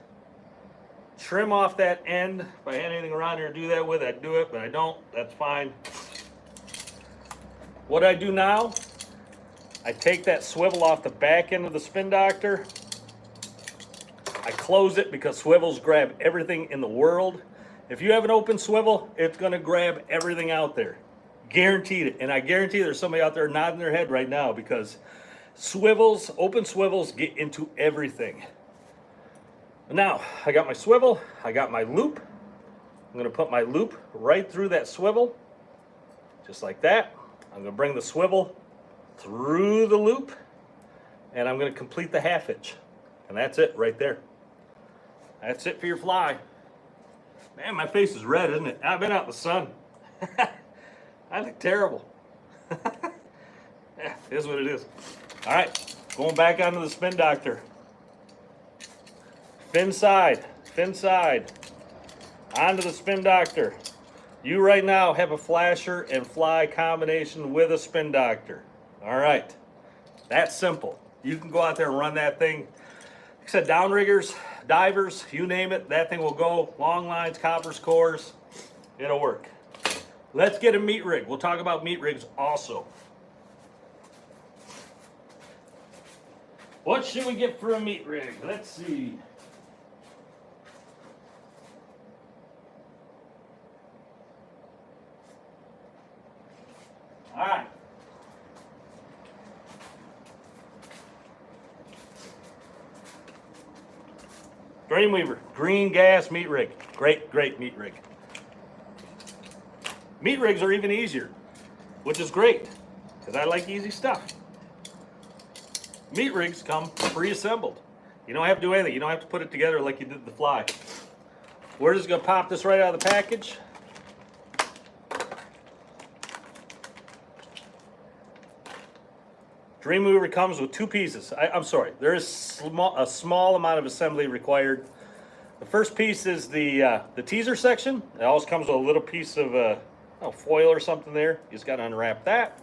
Trim off that end. If I had anything around here to do that with, I'd do it, but I don't. That's fine. What I do now, I take that swivel off the back end of the Spin Doctor. I close it because swivels grab everything in the world. If you have an open swivel, it's going to grab everything out there. Guaranteed it. And I guarantee there's somebody out there nodding their head right now because swivels, open swivels get into everything. Now, I got my swivel, I got my loop. I'm going to put my loop right through that swivel, just like that. I'm going to bring the swivel through the loop, and I'm going to complete the half hitch. And that's it right there. That's it for your fly. Man, my face is red, isn't it? I've been out in the sun. I look terrible. Yeah, it is what it is. All right, going back onto the spin doctor. Fin side, onto the spin doctor. You right now have a flasher and fly combination with a spin doctor. All right, that's simple. You can go out there and run that thing. Like I said, downriggers, divers, you name it, that thing will go. Long lines, coppers, cores, it'll work. Let's get a meat rig. We'll talk about meat rigs also. What should we get for a meat rig? Let's see. All right. Dreamweaver, green gas meat rig. Great, great meat rig. Meat rigs are even easier, which is great, because I like easy stuff. Meat rigs come pre-assembled. You don't have to do anything. You don't have to put it together like you did the fly. We're just going to pop this right out of the package. Dreamweaver comes with two pieces. I'm sorry, there is a small amount of assembly required. The first piece is the teaser section. It always comes with a little piece of foil or something there. You just got to unwrap that.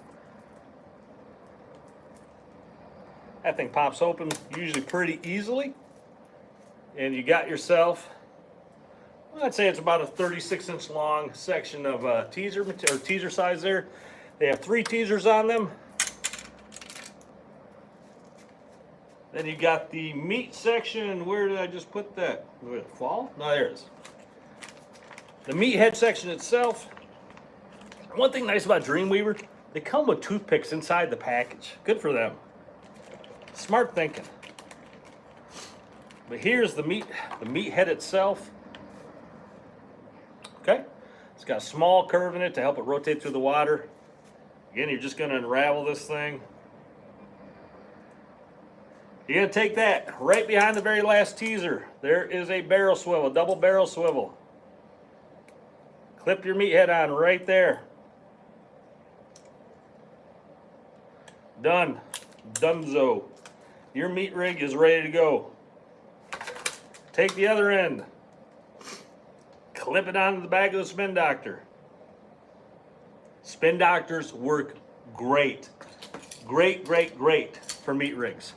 That thing pops open usually pretty easily. And you got yourself, well, I'd say it's about a 36-inch long section of teaser size there. They have 3 teasers on them. Then you got the meat section. Where did I just put that? Did it fall? No, there it is. The meat head section itself. One thing nice about Dreamweaver, they come with toothpicks inside the package. Good for them. Smart thinking. But here's the meat head itself. Okay, it's got a small curve in it to help it rotate through the water. Again, you're just going to unravel this thing. You're going to take that right behind the very last teaser. There is a barrel swivel, double barrel swivel. Clip your meat head on right there. Done. Donezo. Your meat rig is ready to go. Take the other end. Clip it onto the back of the spin doctor. Spin doctors work great. Great, great, great for meat rigs.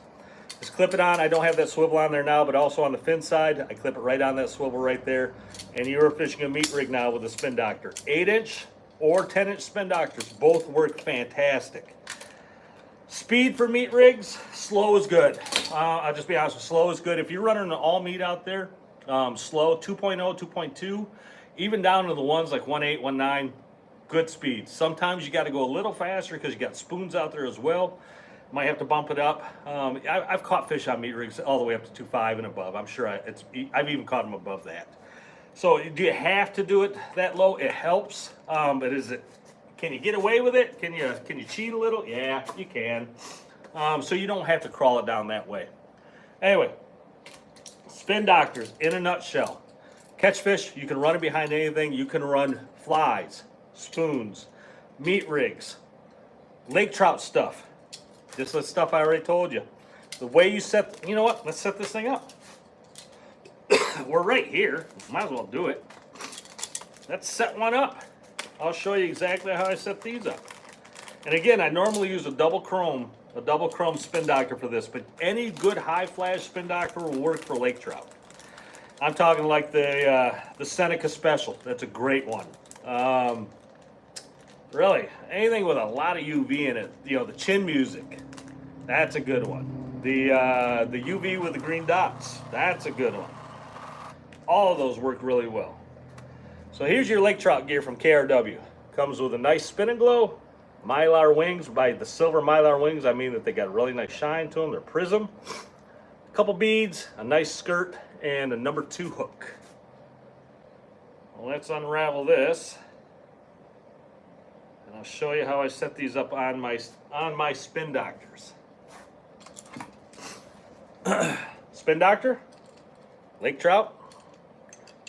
Just clip it on. I don't have that swivel on there now, but also on the fin side, I clip it right on that swivel right there. And you're fishing a meat rig now with a spin doctor. 8-inch or 10-inch spin doctors both work fantastic. Speed for meat rigs, slow is good. I'll just be honest with you, slow is good. If you're running an all meat out there, slow, 2.0, 2.2, even down to the ones like 1.8, 1.9, good speed. Sometimes you got to go a little faster because you got spoons out there as well. Might have to bump it up. I've caught fish on meat rigs all the way up to 2.5 and above. I'm sure I've even caught them above that. So do you have to do it that low? It helps, but can you get away with it? Can you cheat a little? Yeah, you can. So you don't have to crawl it down that way. Anyway, spin doctors in a nutshell. Catch fish, you can run it behind anything. You can run flies, spoons, meat rigs, lake trout stuff. Just the stuff I already told you. The way you set, you know what? Let's set this thing up. We're right here. Might as well do it. Let's set one up. I'll show you exactly how I set these up. And again, I normally use a double chrome spin doctor for this, but any good high flash spin doctor will work for lake trout. I'm talking like the Seneca Special. That's a great one. Really, anything with a lot of UV in it. You know, the Chin Music. That's a good one. The UV with the green dots. That's a good one. All of those work really well. So here's your lake trout gear from KRW. Comes with a nice spin and glow, mylar wings. By the silver mylar wings, I mean that they got a really nice shine to them. They're prism. A couple beads, a nice skirt, and a number 2 hook. Well, let's unravel this, and I'll show you how I set these up on my Spin Doctors. Spin Doctor, lake trout.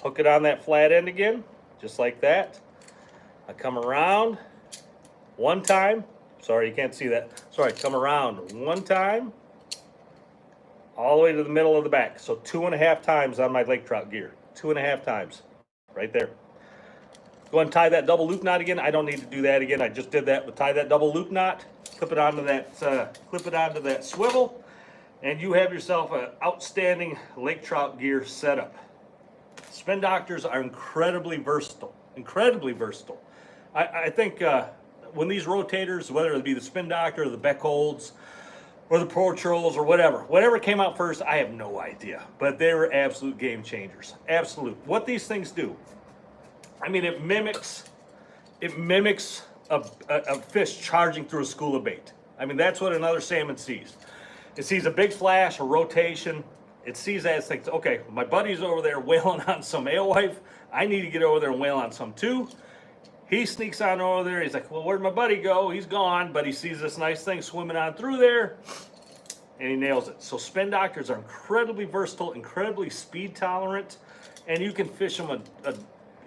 Hook it on that flat end again, just like that. I come around one time. Sorry, you can't see that. Sorry, come around one time, all the way to the middle of the back. So 2.5 times on my lake trout gear. 2.5 times, right there. Go ahead and tie that double loop knot again. I don't need to do that again. I just did that, but tie that double loop knot, clip it onto that swivel, and you have yourself an outstanding lake trout gear setup. Spin Doctors are incredibly versatile. Incredibly versatile. I think when these rotators, whether it be the Spin Doctor or the Beckholds or the Pro Trolls or whatever came out first, I have no idea. But they were absolute game changers. Absolute. What these things do, I mean, it mimics a fish charging through a school of bait. I mean, that's what another salmon sees. It sees a big flash, a rotation. It sees that, it thinks, okay, my buddy's over there whaling on some alewife. I need to get over there and whale on some too. He sneaks on over there. He's like, well, where'd my buddy go? He's gone, but he sees this nice thing swimming on through there, and he nails it. So Spin Doctors are incredibly versatile, incredibly speed tolerant, and you can fish them a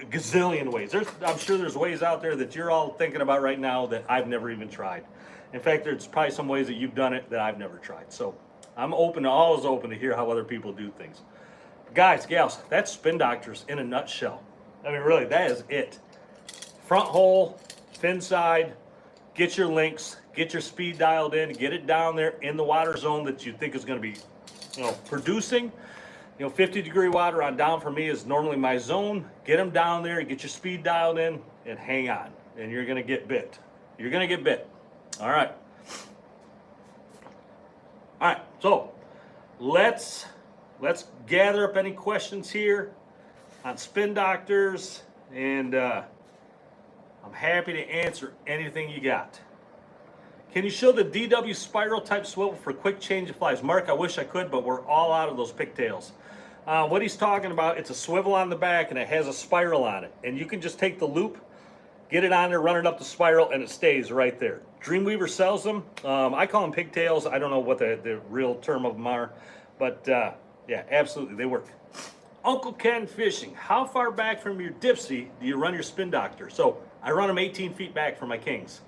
gazillion ways. I'm sure there's ways out there that you're all thinking about right now that I've never even tried. In fact, there's probably some ways that you've done it that I've never tried. So I'm always open to hear how other people do things. Guys, gals, that's Spin Doctors in a nutshell. I mean, really, that is it. Front hole, fin side, get your links, get your speed dialed in, get it down there in the water zone that you think is going to be, producing. 50-degree water on down for me is normally my zone. Get them down there, get your speed dialed in, and hang on. And you're going to get bit. You're going to get bit. All right. All right, so let's gather up any questions here on Spin Doctors, and I'm happy to answer anything you got. Can you show the DW spiral type swivel for quick change of flies? Mark, I wish I could, but we're all out of those pigtails. What he's talking about, it's a swivel on the back and it has a spiral on it, and you can just take the loop, get it on there, run it up the spiral, and it stays right there. Dreamweaver sells them. I call them pigtails. I don't know what the real term of them are, but yeah, absolutely, they work. Uncle Ken Fishing, how far back from your dipsy do you run your Spin Doctor? So I run them 18 feet back from my kings.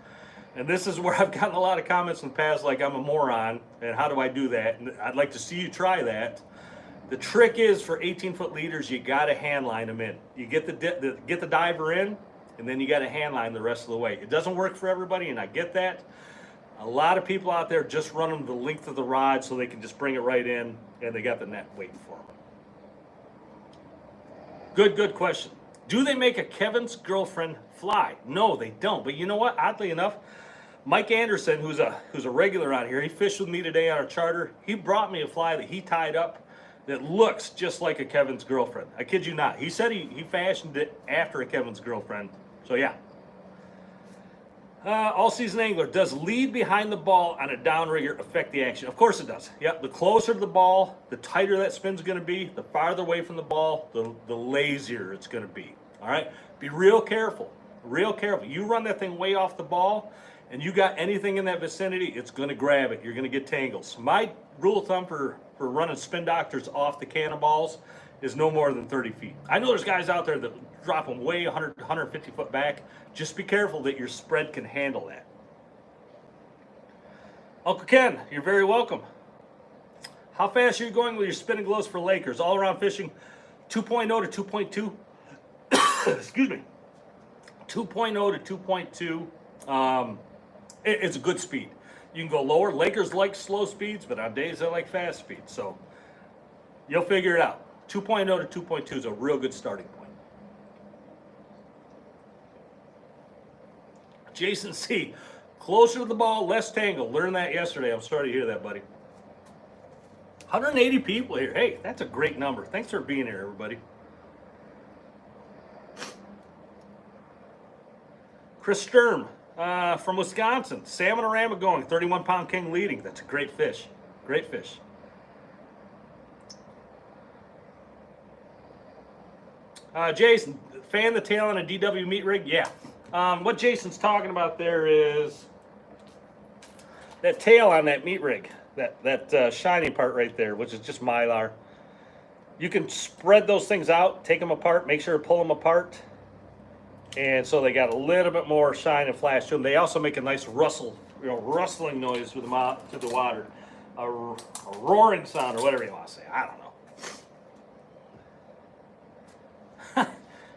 And this is where I've gotten a lot of comments in the past like I'm a moron, and how do I do that? And I'd like to see you try that. The trick is, for 18-foot leaders, you got to hand line them in. You get the diver in, and then you got to hand line the rest of the way. It doesn't work for everybody, and I get that. A lot of people out there just run them the length of the rod so they can just bring it right in, and they got the net waiting for them. Good question. Do they make a Kevin's girlfriend fly? No, they don't. But you know what? Oddly enough, Mike Anderson, who's a regular out here, he fished with me today on our charter. He brought me a fly that he tied up that looks just like a Kevin's girlfriend. I kid you not. He said he fashioned it after a Kevin's girlfriend. So yeah. All-season angler, does lead behind the ball on a downrigger affect the action? Of course it does. Yep, the closer to the ball, the tighter that spin's going to be. The farther away from the ball, the lazier it's going to be. All right? Be real careful. Real careful. You run that thing way off the ball, and you got anything in that vicinity, it's going to grab it. You're going to get tangles. My rule of thumb for running Spin Doctors off the cannonballs is no more than 30 feet. I know there's guys out there that drop them way 100, 150 foot back. Just be careful that your spread can handle that. Uncle Ken, you're very welcome. How fast are you going with your spinning glows for Lakers? All around fishing, 2.0 to 2.2. Excuse me. 2.0 to 2.2. It's a good speed. You can go lower. Lakers like slow speeds, but on days they like fast speeds. So you'll figure it out. 2.0 to 2.2 is a real good starting point. Jason C. Closer to the ball, less tangle. Learned that yesterday. I'm sorry to hear that, buddy. 180 people here. Hey, that's a great number. Thanks for being here, everybody. Chris Sturm from Wisconsin. Salmon-orama going. 31-pound king leading. That's a great fish. Great fish. Jason, fan the tail on a DW meat rig? Yeah. What Jason's talking about there is that tail on that meat rig, that shiny part right there, which is just mylar. You can spread those things out, take them apart, make sure to pull them apart, and so they got a little bit more shine and flash to them. They also make a nice rustling noise through the water, a roaring sound or whatever you want to say. I don't know.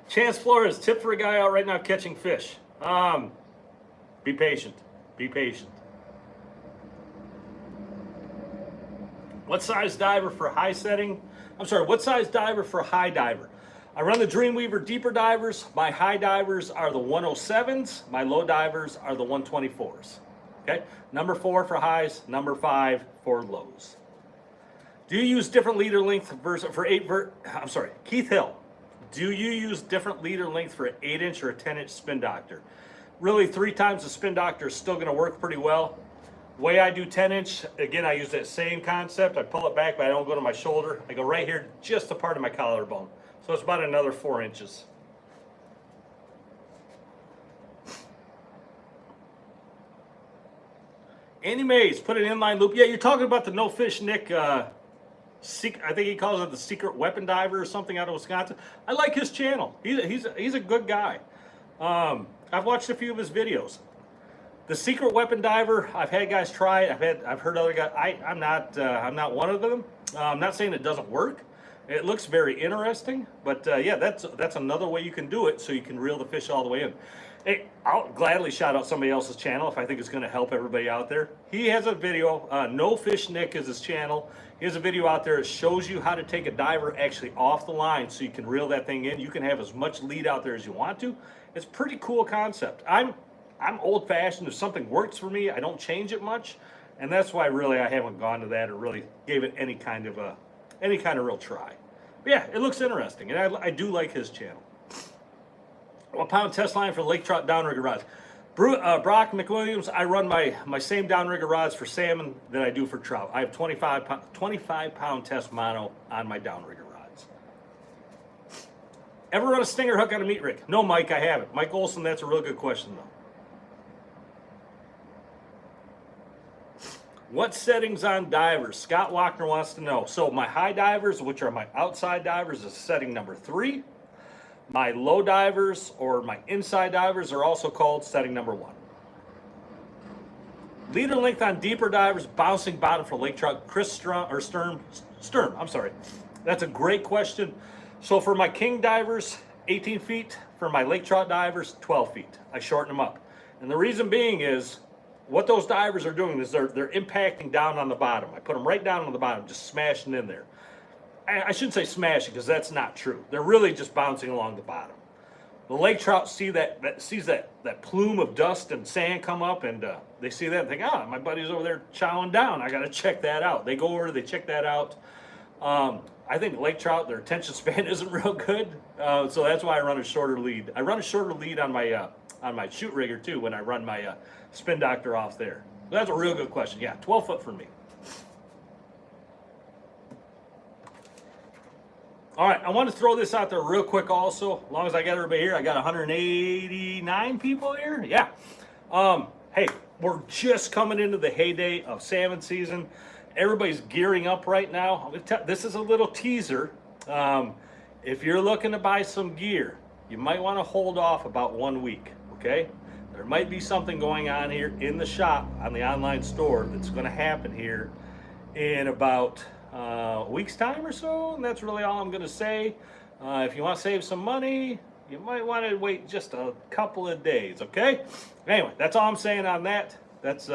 Chance Flores, tip for a guy out right now catching fish. Be patient. Be patient. What size diver for high setting? I'm sorry, what size diver for high diver? I run the Dreamweaver deeper divers. My high divers are the 107s. My low divers are the 124s. Okay? Number 4 for highs, number 5 for lows. Do you use different leader length Keith Hill. Do you use different leader length for an 8-inch or a 10-inch spin doctor? Really, 3 times the spin doctor is still going to work pretty well. The way I do 10-inch, again, I use that same concept. I pull it back, but I don't go to my shoulder. I go right here, just a part of my collarbone. So it's about another 4 inches. Andy Mays, put an inline loop. Yeah, you're talking about the No Fish Nick, I think he calls it the Secret Weapon Diver or something out of Wisconsin. I like his channel. He's a good guy. I've watched a few of his videos. The Secret Weapon Diver, I've had guys try it. I've heard other guys. I'm not one of them. I'm not saying it doesn't work. It looks very interesting, but yeah, that's another way you can do it, so you can reel the fish all the way in. Hey, I'll gladly shout out somebody else's channel if I think it's going to help everybody out there. He has a video. No Fish Nick is his channel. He has a video out there that shows you how to take a diver actually off the line so you can reel that thing in. You can have as much lead out there as you want to. It's a pretty cool concept. I'm old-fashioned. If something works for me, I don't change it much, and that's why really I haven't gone to that or really gave it any kind of real try. But yeah, it looks interesting, and I do like his channel. 1 pound test line for lake trout downrigger rods. Brock McWilliams, I run my same downrigger rods for salmon that I do for trout. I have 25 pound test mono on my downrigger rods. Ever run a stinger hook on a meat rig? No, Mike, I haven't. Mike Olson, that's a real good question though. What settings on divers? Scott Wachner wants to know. So my high divers, which are my outside divers, is setting number 3. My low divers, or my inside divers, are also called setting number 1. Leader length on deeper divers, bouncing bottom for lake trout. Chris Sturm, I'm sorry. That's a great question. So for my king divers, 18 feet. For my lake trout divers, 12 feet. I shorten them up. And the reason being is, what those divers are doing is they're impacting down on the bottom. I put them right down on the bottom, just smashing in there. I shouldn't say smashing because that's not true. They're really just bouncing along the bottom. The lake trout sees that plume of dust and sand come up, and they see that and think, my buddy's over there chowing down. I got to check that out. They go over, they check that out. I think lake trout, their attention span isn't real good, so that's why I run a shorter lead. I run a shorter lead on my shoot rigger too when I run my spin doctor off there. That's a real good question. Yeah, 12 foot for me. All right, I want to throw this out there real quick also. As long as I got everybody here, I got 189 people here. Yeah. Hey, we're just coming into the heyday of salmon season. Everybody's gearing up right now. This is a little teaser. If you're looking to buy some gear, you might want to hold off about 1 week, okay? There might be something going on here in the shop on the online store that's going to happen here in about a week's time or so, and that's really all I'm going to say. If you want to save some money, you might want to wait just a couple of days, okay? Anyway, that's all I'm saying on that. That's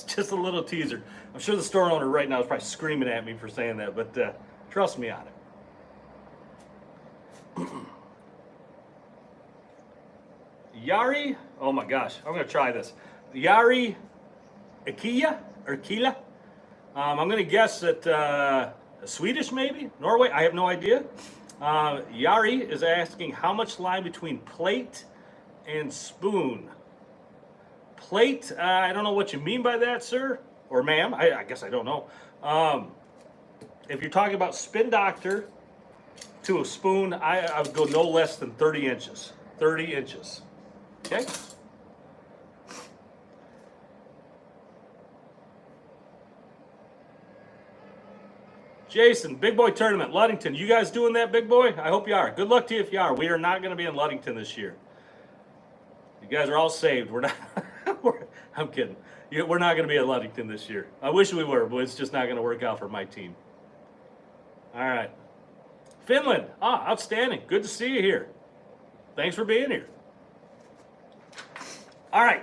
just a little teaser. I'm sure the store owner right now is probably screaming at me for saying that, but trust me on it. Yari, oh my gosh, I'm going to try this. Yari Akiya, or Kila, I'm going to guess that Swedish, maybe? Norway? I have no idea. Yari is asking how much line between plate and spoon. Plate, I don't know what you mean by that, sir, or ma'am. I guess I don't know. If you're talking about Spin Doctor to a spoon, I would go no less than 30 inches. 30 inches. Okay? Jason, Big Boy Tournament, Ludington. You guys doing that, Big Boy? I hope you are. Good luck to you if you are. We are not going to be in Ludington this year. You guys are all saved. We're not. I'm kidding. We're not going to be at Ludington this year. I wish we were, but it's just not going to work out for my team. All right. Finland. Outstanding. Good to see you here. Thanks for being here. All right.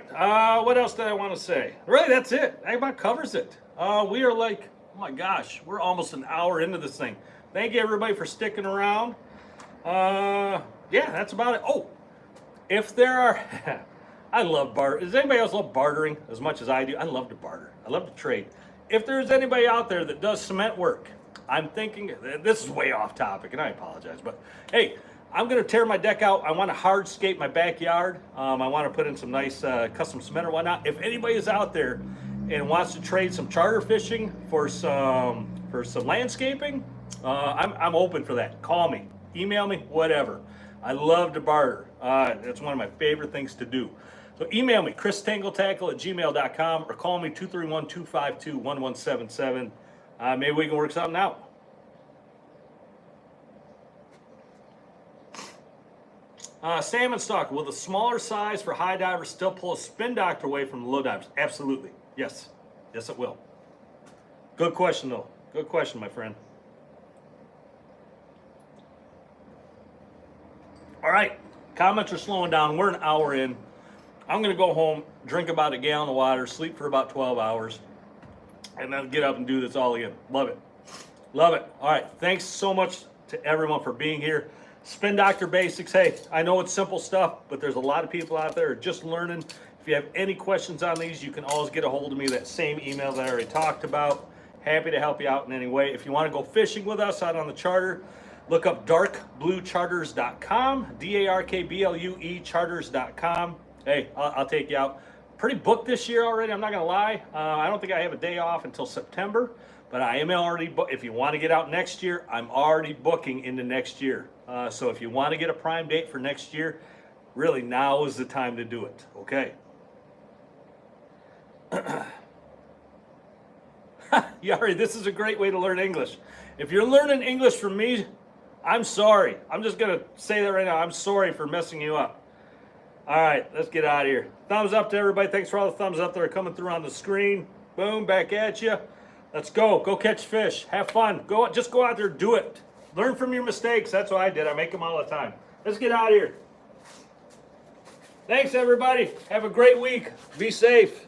What else did I want to say? Really, that's it. That about covers it. We are like, oh my gosh, we're almost an hour into this thing. Thank you, everybody, for sticking around. Yeah, that's about it. Oh, if there are, I love barter. Does anybody else love bartering as much as I do? I love to barter. I love to trade. If there's anybody out there that does cement work, I'm thinking, this is way off topic, and I apologize, but hey, I'm going to tear my deck out. I want to hardscape my backyard. I want to put in some nice custom cement or whatnot. If anybody is out there and wants to trade some charter fishing for some landscaping, I'm open for that. Call me, email me, whatever. I love to barter. That's one of my favorite things to do. So email me, christangletackle@gmail.com, or call me 231-252-1177. Maybe we can work something out. Salmon stock, will the smaller size for high divers still pull a Spin Doctor away from the low divers? Absolutely. Yes. Yes, it will. Good question, though. Good question, my friend. All right. Comments are slowing down. We're an hour in. I'm going to go home, drink about a gallon of water, sleep for about 12 hours, and then get up and do this all again. Love it. Love it. All right. Thanks so much to everyone for being here. Spin Doctor Basics. Hey, I know it's simple stuff, but there's a lot of people out there just learning. If you have any questions on these, you can always get a hold of me, that same email that I already talked about. Happy to help you out in any way. If you want to go fishing with us out on the charter, look up darkbluecharters.com, DARKBLUE charters.com. Hey, I'll take you out. Pretty booked this year already, I'm not going to lie. I don't think I have a day off until September, but I am already booked. If you want to get out next year, I'm already booking into next year. So if you want to get a prime date for next year, really now is the time to do it, okay? Yari, this is a great way to learn English. If you're learning English from me, I'm sorry. I'm just going to say that right now. I'm sorry for messing you up. All right, let's get out of here. Thumbs up to everybody. Thanks for all the thumbs up that are coming through on the screen. Boom, back at you. Let's go. Go catch fish. Have fun. Just go out there, do it. Learn from your mistakes. That's what I did. I make them all the time. Let's get out of here. Thanks, everybody. Have a great week. Be safe.